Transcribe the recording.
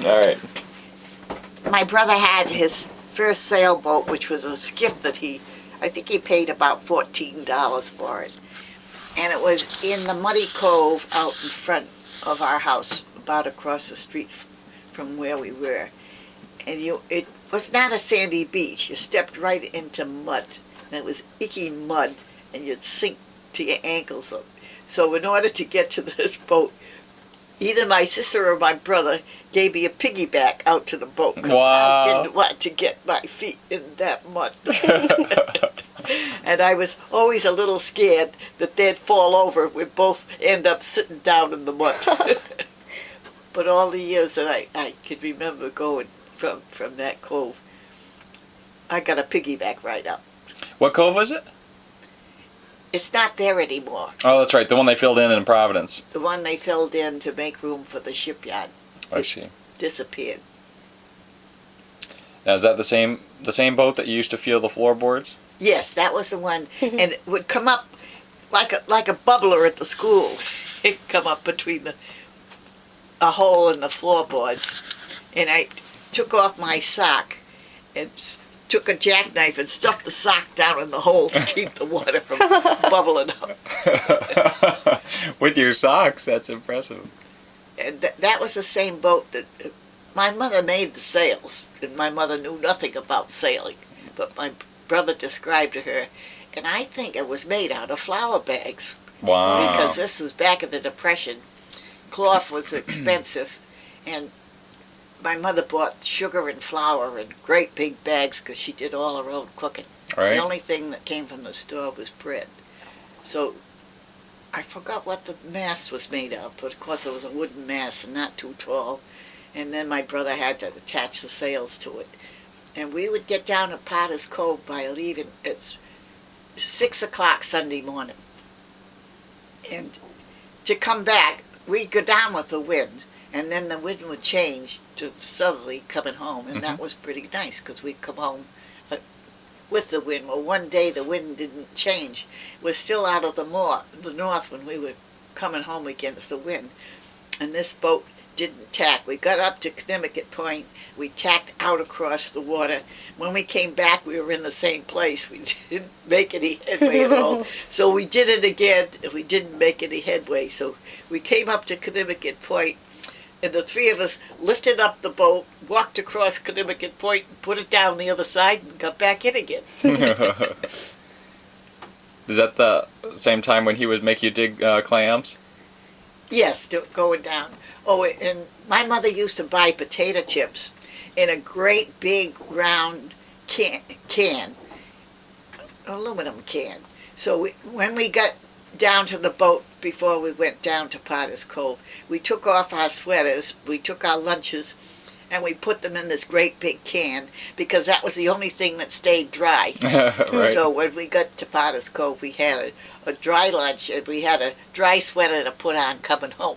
All right. My brother had his first sailboat, which was a skiff that I think he paid about $14 for it. And it was in the muddy cove out in front of our house, about across the street from where we were. And it was not a sandy beach. You stepped right into mud. And it was icky mud, and you'd sink to your ankles. So in order to get to this boat, either my sister or my brother gave me a piggyback out to the boat. Wow. I didn't want to get my feet in that mud. And I was always a little scared that they'd fall over. We'd both end up sitting down in the mud. But all the years that I could remember going from that cove, I got a piggyback right up. What cove was it? It's not there anymore. Oh, that's right. The one they filled in Providence. The one they filled in to make room for the shipyard. I see. Disappeared. Now, is that the same boat that you used to feel the floorboards? Yes, that was the one. And it would come up like a bubbler at the school. It'd come up between a hole in the floorboards. And I took off my sock and took a jackknife and stuffed the sock down in the hole to keep the water from bubbling up. With your socks, that's impressive. And that was the same boat that my mother made the sails, and my mother knew nothing about sailing, but my brother described to her, and I think it was made out of flour bags. Wow. Because this was back in the Depression. Cloth was expensive, and my mother bought sugar and flour in great big bags because she did all her own cooking. Right. The only thing that came from the store was bread. So I forgot what the mast was made of, but of course it was a wooden mast and not too tall. And then my brother had to attach the sails to it. And we would get down at Potter's Cove by leaving at 6 o'clock Sunday morning. And to come back, we'd go down with the wind, and then the wind would change to southerly coming home, and that was pretty nice because we'd come home with the wind. Well, one day the wind didn't change. It was still out of the north when we were coming home against the wind, and this boat didn't tack. We got up to Connecticut Point. We tacked out across the water. When we came back, we were in the same place. We didn't make any headway at all. So we did it again, and we didn't make any headway. So we came up to Connecticut Point, and the three of us lifted up the boat, walked across Connecticut Point, put it down the other side, and got back in again. Is that the same time when he would make you dig clams? Yes, going down. Oh, and my mother used to buy potato chips in a great big round can, aluminum can. So when we got down to the boat before we went down to Potter's Cove, we took off our sweaters, we took our lunches, and we put them in this great big can because that was the only thing that stayed dry. Right. So when we got to Potter's Cove, we had a dry lunch and we had a dry sweater to put on coming home.